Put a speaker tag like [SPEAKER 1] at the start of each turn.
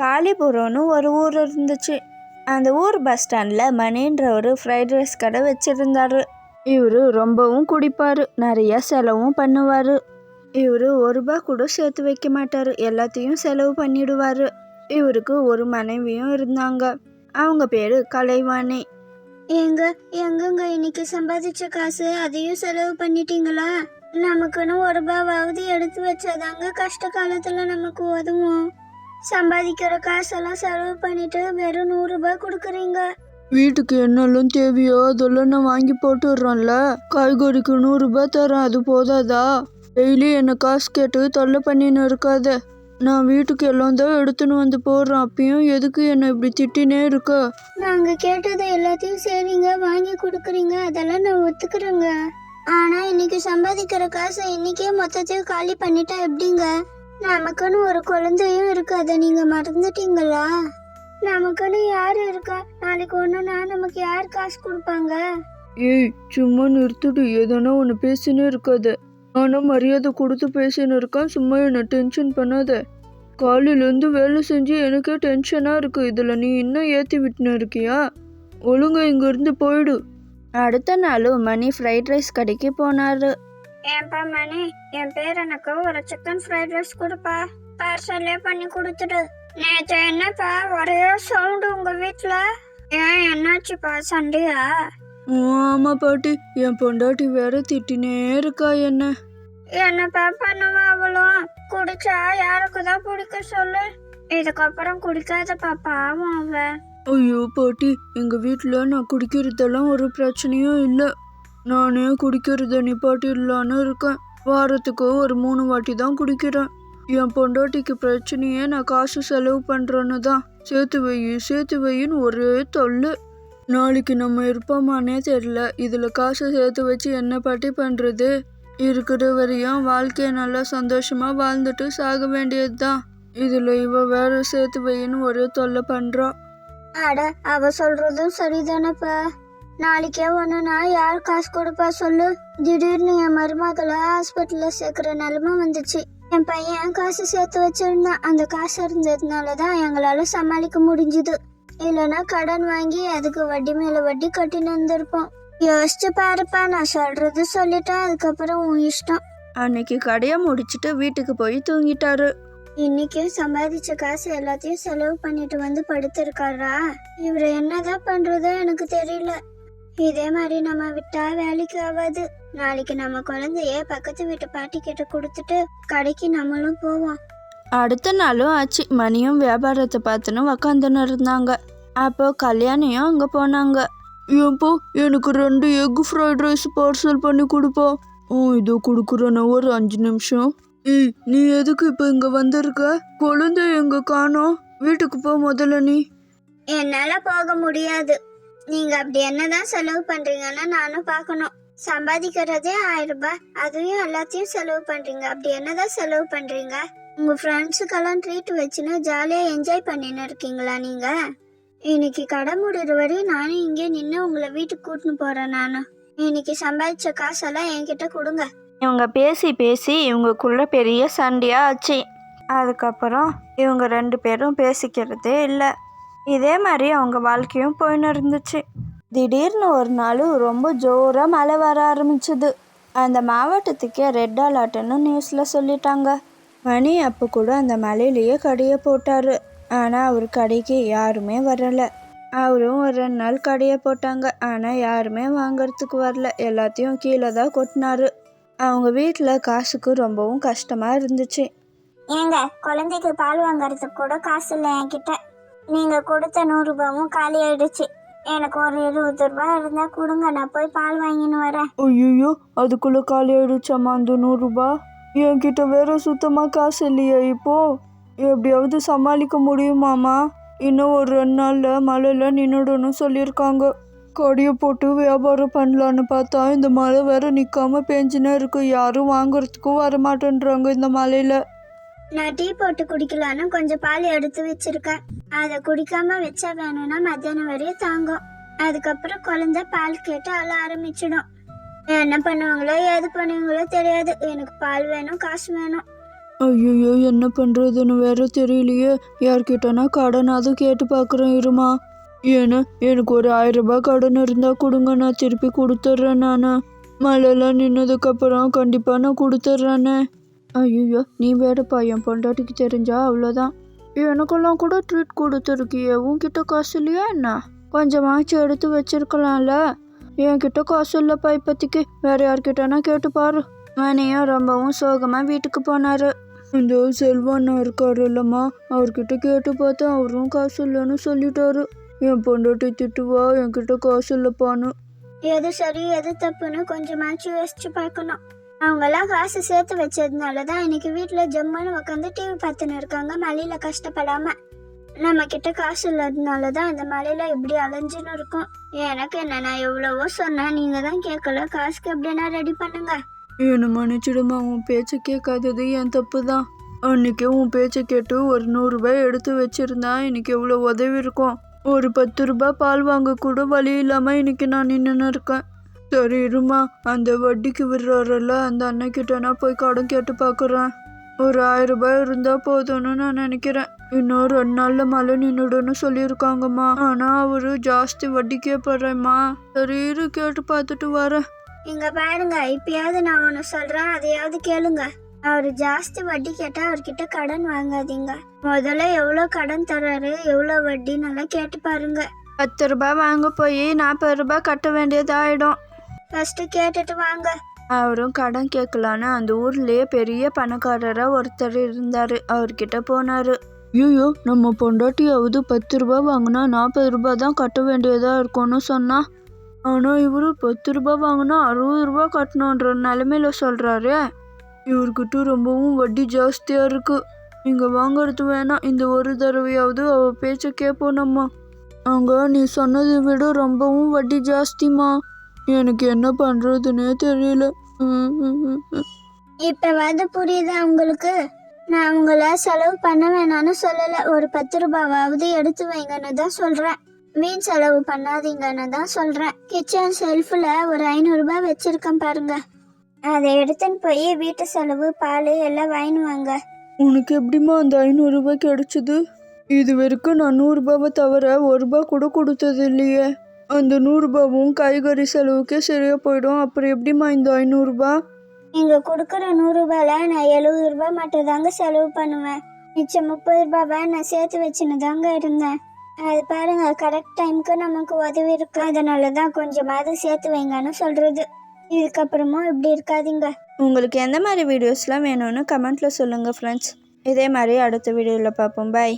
[SPEAKER 1] காளிபுரம்னு ஒரு ஊர் இருந்துச்சு. அந்த ஊர் பஸ் ஸ்டாண்டில் மணின்ற ஒரு ஃப்ரைட் ரைஸ் கடை வச்சுருந்தாரு. இவர் ரொம்பவும் குடிப்பார், நிறைய செலவும் பண்ணுவார். இவர் ₹1 கூட சேர்த்து வைக்க மாட்டார், எல்லாத்தையும் செலவு பண்ணிடுவார். இவருக்கு ஒரு மனைவியும் இருந்தாங்க. அவங்க பேர் கலைவாணி.
[SPEAKER 2] எங்கங்க இன்னைக்கு சம்பாதிச்ச காசு அதையும் செலவு பண்ணிட்டீங்களா? நமக்குன்னு ₹1 எடுத்து வச்சாதாங்க கஷ்ட காலத்துல நமக்கு உதவும். சம்பாதிக்கிற காசெல்லாம் செலவு பண்ணிட்டு வெறும் ₹100 கொடுக்குறீங்க.
[SPEAKER 3] வீட்டுக்கு என்னெல்லாம் தேவையோ அதெல்லாம் நான் வாங்கி போட்டுடுறேன்ல. காய்கறிக்கு ₹100 தரேன், அது போதாதா? டெய்லி என்னை காசு கேட்டு தொல்லை பண்ணின்னு இருக்காத. நான் வீட்டுக்கு எல்லாம் தான் எடுத்துன்னு வந்து போடுறேன், அப்பயும் எதுக்கு என்னை இப்படி திட்டினே இருக்க?
[SPEAKER 2] நாங்க கேட்டதை எல்லாத்தையும் சரிங்க வாங்கி கொடுக்குறீங்க, அதெல்லாம் நான் ஒத்துக்கிறேங்க. ஆனா இன்னைக்கு சம்பாதிக்கிற காசை இன்னைக்கே மொத்தத்தையும் காலி பண்ணிட்டா எப்படிங்க? நமக்குன்னு ஒரு குழந்தையும் இருக்கு, அதை நீங்க மறந்துட்டீங்களா? நமக்குன்னு யாரு இருக்கா? நாளைக்கு ஒண்ணுனா நமக்கு யார் காசு கொடுப்பாங்க?
[SPEAKER 3] ஏய், சும்மா நிறுத்துடு, எதனா ஒன்று பேசினே இருக்காத. நானும் மரியாதை கொடுத்து பேசின்னு இருக்கேன், சும்மா என்னை டென்ஷன் பண்ணாத. காலையிலேருந்து வேலை செஞ்சு எனக்கே டென்ஷனாக இருக்கு, இதில் நீ இன்னும் ஏற்றி விட்டுன்னு இருக்கியா? ஒழுங்கா இங்கேருந்து போயிடு.
[SPEAKER 1] அடுத்த நாளும் மணி ஃப்ரைட் ரைஸ் கடைக்கு போனார்.
[SPEAKER 2] ஏன்பா மணி, என் பேர் எனக்கு ஒரு சிக்கன் ஃப்ரைட் ரைஸ் கொடுப்பா, பார்சலே பண்ணி கொடுத்துடு. நேற்று என்னப்பா ஒரே சவுண்டு உங்க வீட்டுல? ஏன் என்னாச்சுப்பா, சண்டையா?
[SPEAKER 3] ஆமாம் பாட்டி, என் பொண்டாட்டி வேற திட்டினே இருக்கா என்ன.
[SPEAKER 2] என்னப்பா பண்ணுவா அவளும்? குடிச்சா யாருக்குதான் பிடிக்க சொல்லு. இதுக்கப்புறம் குடிக்காத பாவம் அவ.
[SPEAKER 3] ஐயோ பாட்டி, எங்கள் வீட்டில் நான் குடிக்கிறதெல்லாம் ஒரு பிரச்சனையும் இல்லை. நானே குடிக்கிறத நிப்பாட்டிடலான்னு இருக்கேன். வாரத்துக்கு ஒரு 3 வாட்டி தான் குடிக்கிறேன். என் பொண்டாட்டிக்கு பிரச்சனையே நான் காசு செலவு பண்ணுறேன்னு தான். சேர்த்து வையின்னு ஒரே தொல்லை. நாளைக்கு நம்ம இருப்போமானே தெரில. இதில் காசை சேர்த்து வச்சு என்ன பாட்டி பண்ணுறது? இருக்கிற வரையும் வாழ்க்கையை நல்லா சந்தோஷமாக வாழ்ந்துட்டு சாக வேண்டியது தான். இதில் இவ வேற சேர்த்து வையின்னு ஒரே தொல்லை பண்ணுறா.
[SPEAKER 2] அட, அவ சொல்றதும் சரிதானப்பா. நாளைக்கே ஒண்ணுனா யார் காசு கொடுப்பா சொல்லு? திடீர்னு என் மருமகளை ஹாஸ்பிட்டல்ல சேர்க்கிற நிலைமை வந்துச்சு. என் பையன் காசு சேர்த்து வச்சிருந்தான், அந்த காசு இருந்ததுனாலதான் எங்களால சமாளிக்க முடிஞ்சுது. இல்லைன்னா கடன் வாங்கி அதுக்கு வட்டி மேல வட்டி கட்டின்னு வந்திருப்போம். யோசிச்சு பாருப்பா, நான் சொல்றது சொல்லிட்டேன், அதுக்கப்புறம் உன் இஷ்டம்.
[SPEAKER 1] அன்னைக்கு கடையை முடிச்சுட்டு வீட்டுக்கு போய் தூங்கிட்டாரு.
[SPEAKER 2] இன்னைக்கும் சம்பாதிச்ச காசு எல்லாத்தையும் செலவு பண்ணிட்டு வந்து படுத்திருக்காரா? இவரை என்னதான் பண்றதோ எனக்கு தெரியல. இதே மாதிரி நம்ம விட்டா வேலைக்கு ஆகாது. நாளைக்கு நம்ம குழந்தைய பக்கத்து வீட்டு பாட்டி கிட்ட கொடுத்துட்டு கடைக்கு நம்மளும் போவோம்.
[SPEAKER 1] அடுத்த நாளும் ஆச்சு. மணியும் வியாபாரத்தை பார்த்துன்னு உக்காந்துன்னு இருந்தாங்க. அப்போ கல்யாணியும் அங்கே போனாங்க.
[SPEAKER 3] ஏன்போ எனக்கு 2 எக் ஃப்ரைட் ரைஸ் பார்சல் பண்ணி கொடுப்பா. இதோ கொடுக்குறேன்னு ஒரு 5 நிமிஷம். ஏய், நீ எதுக்கு இப்போ இங்கே வந்திருக்க? குழந்தை எங்க காணோம்? வீட்டுக்கு போ முதல்ல நீ.
[SPEAKER 2] என்னால போக முடியாது. நீங்க அப்படி என்னதான் செலவு பண்றீங்கன்னா நானும் பார்க்கணும். சம்பாதிக்கிறதே 1000 ரூபாய், அதையும் எல்லாத்தையும் செலவு பண்றீங்க. அப்படி என்னதான் செலவு பண்றீங்க? உங்க ஃப்ரெண்ட்ஸுக்கெல்லாம் ட்ரீட் வச்சுன்னு ஜாலியா என்ஜாய் பண்ணின்னு இருக்கீங்களா நீங்க? இன்னைக்கு கடை முடிகிற வரையும் நானும் இங்கே நின்று உங்களை வீட்டுக்கு கூட்டின்னு போறேன். நானும் இன்னைக்கு சம்பாதிச்ச காசெல்லாம் என்கிட்ட கொடுங்க.
[SPEAKER 1] இவங்க பேசி இவங்களுக்குள்ள பெரிய சண்டையாக ஆச்சு. அதுக்கப்புறம் இவங்க 2 பேரும் பேசிக்கிறதே இல்லை. இதே மாதிரி அவங்க வாழ்க்கையும் போயின்னு இருந்துச்சு. திடீர்னு ஒரு நாள் ரொம்ப ஜோராக மழை வர ஆரம்பிச்சுது. அந்த மாவட்டத்துக்கே ரெட் அலர்ட்னு நியூஸில் சொல்லிட்டாங்க. மணி அப்போ கூட அந்த மலையிலேயே கடையை போட்டார். ஆனால் அவர் கடைக்கு யாருமே வரலை. அவரும் ஒரு 2 நாள் கடையை போட்டாங்க. ஆனால் யாருமே வாங்கிறதுக்கு வரல. எல்லாத்தையும் கீழே தான் கொட்டினாரு. அவங்க வீட்டில் காசுக்கு ரொம்பவும் கஷ்டமாக இருந்துச்சு.
[SPEAKER 2] ஏங்க, குழந்தைக்கு பால் வாங்கறதுக்கு கூட காசு இல்லை என்கிட்ட. நீங்க கொடுத்த 100 ரூபாயும் காலி ஆயிடுச்சு. எனக்கு ஒரு 20 ரூபாய் இருந்தா கொடுங்க, நான் போய் பால் வாங்கின்னு வரேன்.
[SPEAKER 3] ஐயோ, அதுக்குள்ள காலி ஆயிடுச்சாமா அந்த 100 ரூபாய்? என்கிட்ட வேற சுத்தமாக காசு இல்லையா இப்போ? எப்படியாவது சமாளிக்க முடியுமாமா? இன்னும் ஒரு 2 நாளில் மழையில் நின்றுடணும்னு சொல்லியிருக்காங்க. கடையை போட்டு வியாபாரம் பண்ணலான்னு பார்த்தா இந்த மழை வேற நிற்காம பெஞ்சுன்னு இருக்கு. யாரும் வாங்குறதுக்கும் வரமாட்டேன்றாங்க இந்த மழையில்.
[SPEAKER 2] நான் டீ போட்டு குடிக்கலான்னு கொஞ்சம் பால் எடுத்து வச்சிருக்கேன். அதை குடிக்காம வச்சா வேணும்னா மத்தியானம் வரையும் தாங்கும். அதுக்கப்புறம் குழந்தை பால் கேட்டு அழ ஆரம்பிச்சிடும். என்ன பண்ணுவாங்களோ ஏது பண்ணுவாங்களோ தெரியாது. எனக்கு பால் வேணும், காசு வேணும்.
[SPEAKER 3] ஐயோ என்ன பண்ணுறதுன்னு வேற தெரியலையே. யார்கிட்டனா கடனாவது கேட்டு பார்க்குறேன் இருமா. ஏன்னா எனக்கு ஒரு 1000 ரூபாய் கடன் இருந்தால் கொடுங்க, நான் திருப்பி கொடுத்துட்றேன். நான் மழைலாம் நின்னதுக்கப்புறம் கண்டிப்பாக நான் கொடுத்துட்றேனே. ஐயோ நீ வேறப்பா, என் பொண்டாட்டிக்கு தெரிஞ்சா அவ்வளோதான். எனக்கெல்லாம் கூட ட்ரீட் கொடுத்துருக்கியே, உன்கிட்ட காசு இல்லையா என்ன? கொஞ்சமாச்சும் எடுத்து வச்சிருக்கலாம்ல. என்கிட்ட காசு இல்லைப்பா இப்போதைக்கு, வேற யார்கிட்டனா கேட்டு பாரு. மணியும் ரொம்பவும் சோகமாக வீட்டுக்கு போனார். இந்த செல்வண்ணா இருக்காரு இல்லம்மா, அவர்கிட்ட கேட்டு பார்த்தேன். அவரும் காசு இல்லைன்னு சொல்லிட்டாரு. என் பொண்டாட்டி திட்டுவா என்கிட்ட காசு இல்லைப்பான்னு.
[SPEAKER 2] எது சரி எது தப்புன்னு கொஞ்சமாச்சும் யோசிச்சு பார்க்கணும். அவங்கெல்லாம் காசு சேர்த்து வச்சதுனால தான் இன்னைக்கு வீட்டில் ஜம்முன்னு உட்காந்து டிவி பார்த்துன்னு இருக்காங்க, மழையில கஷ்டப்படாம. நம்ம கிட்ட காசு இல்லாததுனால தான் இந்த மழையில இப்படி அலைஞ்சுன்னு இருக்கும். எனக்கு என்ன, நான் எவ்வளவோ சொன்னேன், நீங்க தான் கேட்கல. காசுக்கு எப்படின்னா ரெடி பண்ணுங்க.
[SPEAKER 3] என்னை மன்னிச்சிடுமா, உன் பேச்சை கேட்காதது என் தப்பு தான். அன்னைக்கு உன் பேச்சை கேட்டு ஒரு 100 ரூபாய் எடுத்து வச்சிருந்தா இன்னைக்கு எவ்வளோ உதவி இருக்கும். ஒரு 10 ரூபாய் பால் வாங்க கூட வழி இல்லாமல் இன்னைக்கு நான் நின்றுன்னு இருக்கேன். சரி இருமா, அந்த வட்டிக்கு விடுறாருல்ல அந்த அண்ணக்கிட்ட நான் போய் கடன் கேட்டு பார்க்குறேன். ஒரு 1000 ரூபாய் இருந்தால் போதும்னு நான் நினைக்கிறேன். இன்னும் 2 நாளில் மழை நின்றுடுன்னு சொல்லியிருக்காங்கம்மா. ஆனால் அவரு ஜாஸ்தி வட்டி கேட்பறேம்மா. சரி இரு, கேட்டு பார்த்துட்டு வரேன்.
[SPEAKER 2] இங்க பாருங்க, இப்பயாவது நான் ஒன்று சொல்றேன், அதையாவது கேளுங்க. அவரு ஜாஸ்தி வட்டி கேட்டா அவர்கிட்ட கடன் வாங்காதீங்க. முதல்ல எவ்வளோ கடன் தர்றாரு, எவ்வளோ வட்டி நல்லா கேட்டு பாருங்க.
[SPEAKER 1] 10 ரூபாய் வாங்க போய் 40 ரூபாய் கட்ட வேண்டியதாயிடும்.
[SPEAKER 2] ஃபர்ஸ்ட் கேட்டுட்டு வாங்க.
[SPEAKER 1] அவரும் கடன் கேட்கலான்னு அந்த ஊர்லேயே பெரிய பணக்காரராக ஒருத்தர் இருந்தார். அவர்கிட்ட போனார்.
[SPEAKER 3] ஐயோ நம்ம பொண்டாட்டியாவது 10 ரூபாய் வாங்கினா 40 ரூபாய் தான் கட்ட வேண்டியதாக இருக்கும்னு சொன்னா. ஆனால் இவர் 10 ரூபாய் வாங்கினா 60 ரூபாய் கட்டணுன்ற நிலமையில சொல்கிறாரு. இவர்கிட்ட ரொம்பவும் வட்டி ஜாஸ்தியாக இருக்குது. இங்கே வாங்கிறது வேணாம், இந்த ஒரு தடவையாவது அவள் பேச்சை கேட்போம் நம்ம. அங்கே நீ சொன்னதை விட ரொம்பவும் வட்டி ஜாஸ்திமா. எனக்கு என்ன பண்ணுறதுன்னே தெரியல.
[SPEAKER 2] இப்பவாது புரியுதா உங்களுக்கு? நான் உங்களை செலவு பண்ண வேணாம்னு சொல்லலை, ஒரு 10 ரூபாவாவது எடுத்து வைங்கன்னு தான் சொல்கிறேன். வீண் செலவு பண்ணாதீங்கன்னு தான் சொல்கிறேன். கிச்சன் செல்ஃபில் ஒரு 500 ரூபாய் வச்சுருக்கேன் பாருங்க, அதை எடுத்துன்னு போய் வீட்டு செலவு பால் எல்லாம் வாங்கினுவாங்க.
[SPEAKER 3] உனக்கு எப்படிம்மா அந்த 500 ரூபாய் கிடைச்சது? இது வரைக்கும் நான் 100 ரூபாவை தவிர 1 ரூபாய் கூட கொடுத்தது இல்லையே. அந்த 100 ரூபாவும் காய்கறி செலவுக்கே சரியாக போயிடும். அப்புறம் எப்படிம்மா இந்த 500 ரூபாய்?
[SPEAKER 2] நீங்கள் கொடுக்குற 100 ரூபாயில் நான் 70 ரூபாய் மட்டும் தாங்க செலவு பண்ணுவேன். மிச்சம் 30 ரூபாவை நான் சேர்த்து வச்சுன்னு தாங்க இருந்தேன். அது பாருங்க, கரெக்ட் டைமுக்கு நமக்கு உதவி இருக்கு. அதனால தான் கொஞ்சமாவது சேர்த்து வைங்கன்னு சொல்கிறது. இதுக்கப்புறமும் இப்படி இருக்காதீங்க.
[SPEAKER 1] உங்களுக்கு எந்த மாதிரி வீடியோஸ்லாம் வேணும்னு கமெண்ட்டில் சொல்லுங்கள் ஃப்ரெண்ட்ஸ். இதே மாதிரி அடுத்த வீடியோவில் பார்ப்போம். பாய்.